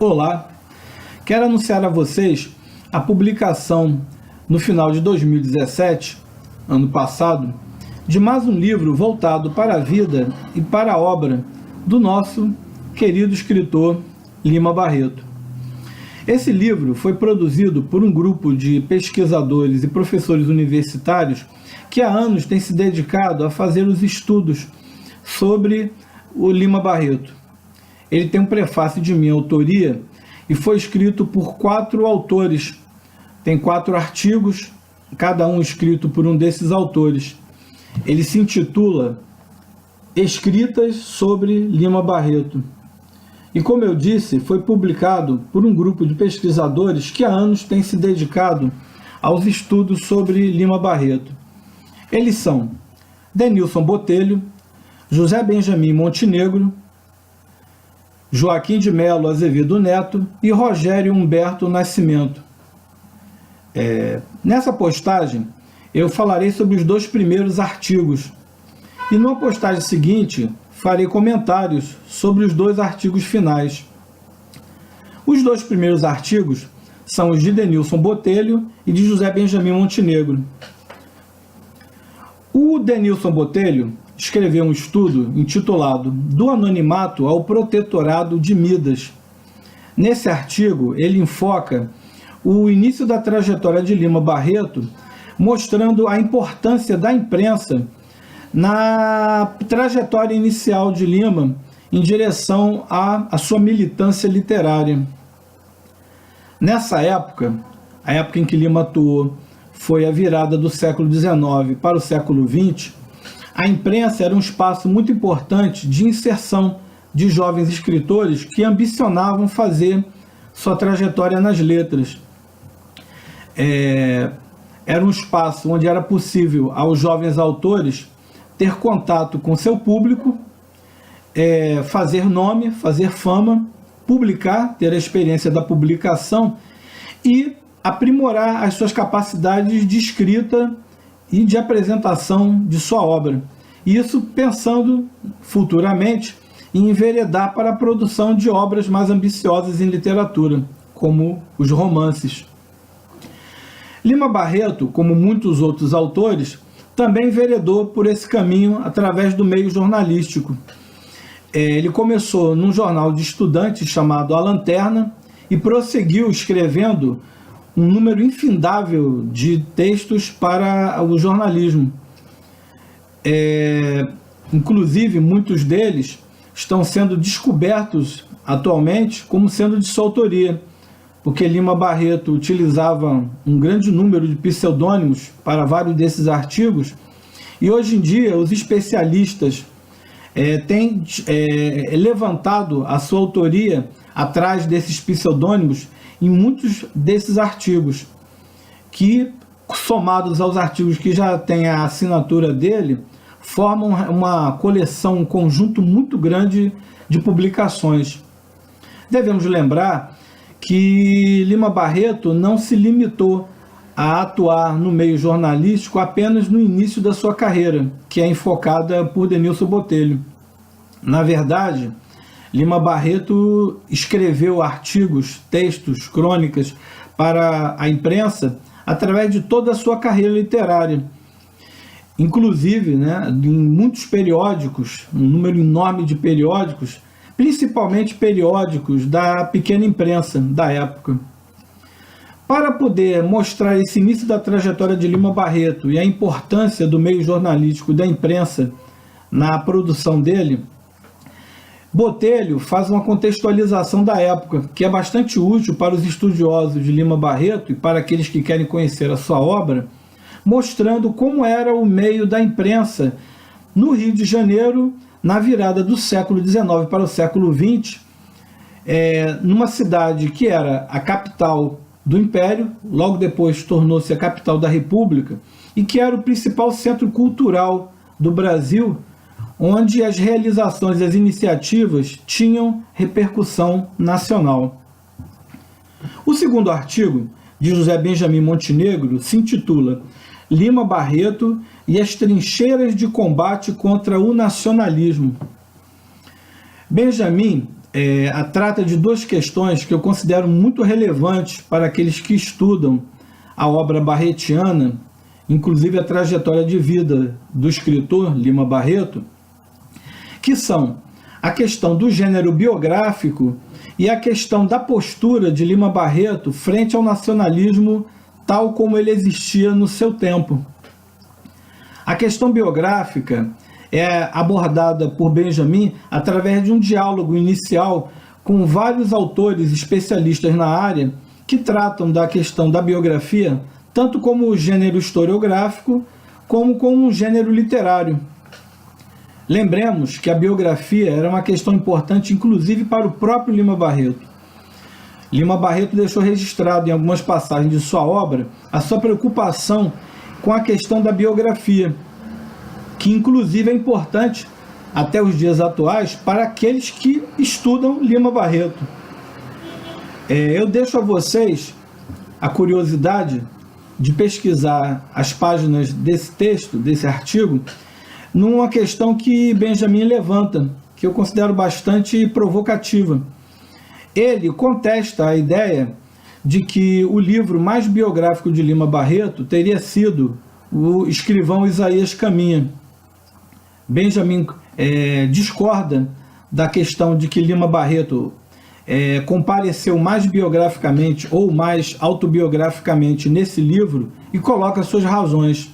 Olá, quero anunciar a vocês a publicação no final de 2017, ano passado, de mais um livro voltado para a vida e para a obra do nosso querido escritor Lima Barreto. Esse livro foi produzido por um grupo de pesquisadores e professores universitários que há anos tem se dedicado a fazer os estudos sobre o Lima Barreto. Ele tem um prefácio de minha autoria e foi escrito por 4 autores. Tem 4 artigos, cada um escrito por um desses autores. Ele se intitula Escritas sobre Lima Barreto. E como eu disse, foi publicado por um grupo de pesquisadores que há anos tem se dedicado aos estudos sobre Lima Barreto. Eles são Denilson Botelho, José Benjamin Montenegro, Joaquim de Melo Azevedo Neto e Rogério Humberto Nascimento. Nessa postagem, eu falarei sobre os 2 primeiros artigos. E numa postagem seguinte, farei comentários sobre os 2 artigos finais. Os 2 primeiros artigos são os de Denilson Botelho e de José Benjamin Montenegro. O Denilson Botelho escreveu um estudo intitulado Do Anonimato ao Protetorado de Midas. Nesse artigo, ele enfoca o início da trajetória de Lima Barreto, mostrando a importância da imprensa na trajetória inicial de Lima em direção à sua militância literária. Nessa época, a época em que Lima atuou foi a virada do século XIX para o século XX, a imprensa era um espaço muito importante de inserção de jovens escritores que ambicionavam fazer sua trajetória nas letras. Era um espaço onde era possível aos jovens autores ter contato com seu público, fazer nome, fazer fama, publicar, ter a experiência da publicação e aprimorar as suas capacidades de escrita e de apresentação de sua obra. Isso pensando futuramente em enveredar para a produção de obras mais ambiciosas em literatura, como os romances. Lima Barreto, como muitos outros autores, também enveredou por esse caminho através do meio jornalístico. Ele começou num jornal de estudantes chamado A Lanterna e prosseguiu escrevendo um número infindável de textos para o jornalismo. Inclusive, muitos deles estão sendo descobertos atualmente como sendo de sua autoria, porque Lima Barreto utilizava um grande número de pseudônimos para vários desses artigos, e hoje em dia os especialistas têm levantado a sua autoria atrás desses pseudônimos em muitos desses artigos, que, somados aos artigos que já têm a assinatura dele, formam uma coleção, um conjunto muito grande de publicações. Devemos lembrar que Lima Barreto não se limitou a atuar no meio jornalístico apenas no início da sua carreira, que é enfocada por Denilson Botelho. Na verdade, Lima Barreto escreveu artigos, textos, crônicas para a imprensa através de toda a sua carreira literária. Inclusive, em muitos periódicos, um número enorme de periódicos, principalmente periódicos da pequena imprensa da época. Para poder mostrar esse início da trajetória de Lima Barreto e a importância do meio jornalístico da imprensa na produção dele, Botelho faz uma contextualização da época, que é bastante útil para os estudiosos de Lima Barreto e para aqueles que querem conhecer a sua obra, mostrando como era o meio da imprensa no Rio de Janeiro, na virada do século XIX para o século XX, numa cidade que era a capital do Império, logo depois tornou-se a capital da República, e que era o principal centro cultural do Brasil, onde as realizações e as iniciativas tinham repercussão nacional. O segundo artigo, de José Benjamin Montenegro, se intitula Lima Barreto e as trincheiras de combate contra o nacionalismo. Benjamin trata de duas questões que eu considero muito relevantes para aqueles que estudam a obra barretiana, inclusive a trajetória de vida do escritor Lima Barreto, que são a questão do gênero biográfico e a questão da postura de Lima Barreto frente ao nacionalismo tal como ele existia no seu tempo. A questão biográfica é abordada por Benjamin através de um diálogo inicial com vários autores especialistas na área que tratam da questão da biografia tanto como gênero historiográfico como um gênero literário. Lembremos que a biografia era uma questão importante inclusive para o próprio Lima Barreto. Lima Barreto deixou registrado em algumas passagens de sua obra a sua preocupação com a questão da biografia, que inclusive é importante até os dias atuais para aqueles que estudam Lima Barreto. Eu deixo a vocês a curiosidade de pesquisar as páginas desse texto, desse artigo, numa questão que Benjamin levanta, que eu considero bastante provocativa. Ele contesta a ideia de que o livro mais biográfico de Lima Barreto teria sido o escrivão Isaías Caminha. Benjamin discorda da questão de que Lima Barreto compareceu mais biograficamente ou mais autobiograficamente nesse livro e coloca suas razões.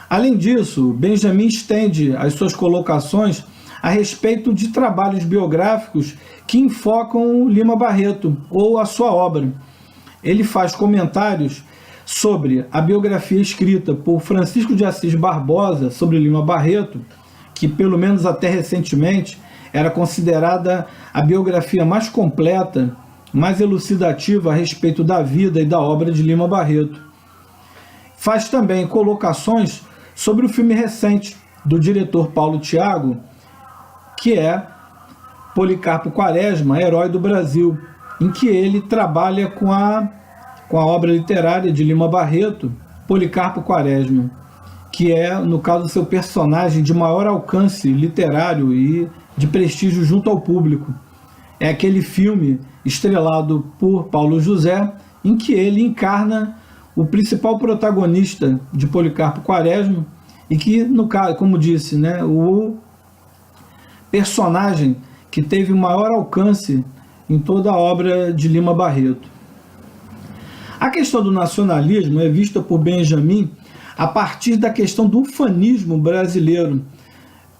Além disso, Benjamin estende as suas colocações a respeito de trabalhos biográficos que enfocam Lima Barreto ou a sua obra. Ele faz comentários sobre a biografia escrita por Francisco de Assis Barbosa sobre Lima Barreto, que pelo menos até recentemente era considerada a biografia mais completa, mais elucidativa a respeito da vida e da obra de Lima Barreto. Faz também colocações sobre o filme recente do diretor Paulo Thiago, que é Policarpo Quaresma, Herói do Brasil, em que ele trabalha com a obra literária de Lima Barreto, Policarpo Quaresma, que é, no caso, seu personagem de maior alcance literário e de prestígio junto ao público. É aquele filme estrelado por Paulo José, em que ele encarna o principal protagonista de Policarpo Quaresma e que, no caso, como disse, o personagem que teve o maior alcance em toda a obra de Lima Barreto. A questão do nacionalismo é vista por Benjamin a partir da questão do ufanismo brasileiro.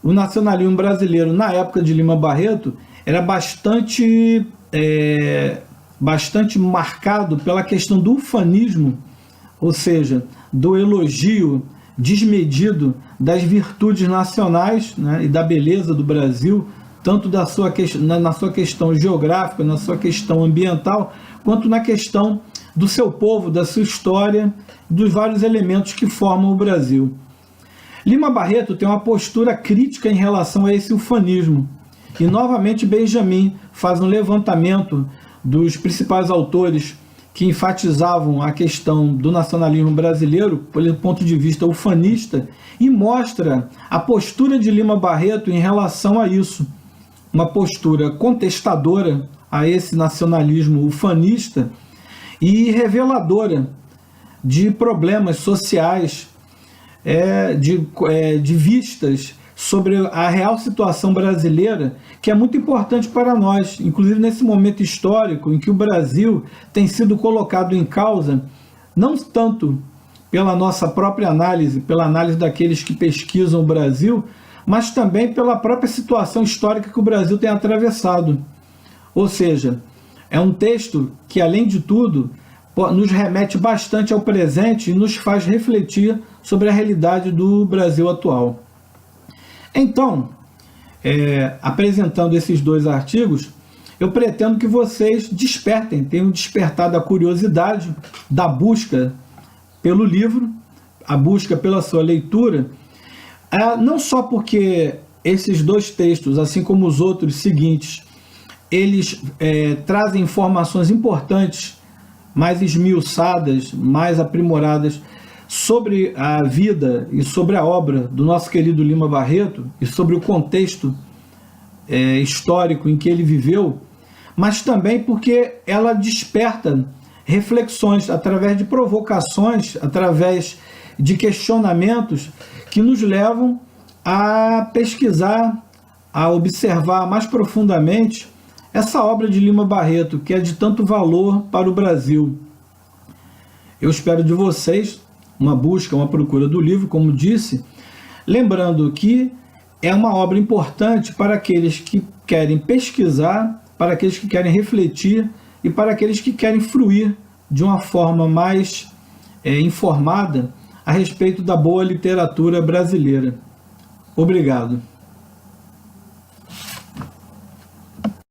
O nacionalismo brasileiro, na época de Lima Barreto, era bastante marcado pela questão do ufanismo, ou seja, do elogio desmedido das virtudes nacionais, e da beleza do Brasil, tanto na sua questão geográfica, na sua questão ambiental, quanto na questão do seu povo, da sua história, dos vários elementos que formam o Brasil. Lima Barreto tem uma postura crítica em relação a esse ufanismo, e novamente Benjamin faz um levantamento dos principais autores que enfatizavam a questão do nacionalismo brasileiro pelo ponto de vista ufanista e mostra a postura de Lima Barreto em relação a isso, uma postura contestadora a esse nacionalismo ufanista e reveladora de problemas sociais, de vistas sobre a real situação brasileira, que é muito importante para nós, inclusive nesse momento histórico em que o Brasil tem sido colocado em causa, não tanto pela nossa própria análise, pela análise daqueles que pesquisam o Brasil, mas também pela própria situação histórica que o Brasil tem atravessado. Ou seja, é um texto que, além de tudo, nos remete bastante ao presente e nos faz refletir sobre a realidade do Brasil atual. Então, apresentando esses dois artigos, eu pretendo que vocês tenham despertado a curiosidade da busca pelo livro, a busca pela sua leitura, não só porque esses dois textos, assim como os outros seguintes, eles trazem informações importantes, mais esmiuçadas, mais aprimoradas, sobre a vida e sobre a obra do nosso querido Lima Barreto e sobre o contexto histórico em que ele viveu, mas também porque ela desperta reflexões através de provocações, através de questionamentos que nos levam a pesquisar, a observar mais profundamente essa obra de Lima Barreto, que é de tanto valor para o Brasil. Eu espero de vocês uma busca, uma procura do livro, como disse, lembrando que é uma obra importante para aqueles que querem pesquisar, para aqueles que querem refletir e para aqueles que querem fruir de uma forma mais informada a respeito da boa literatura brasileira. Obrigado.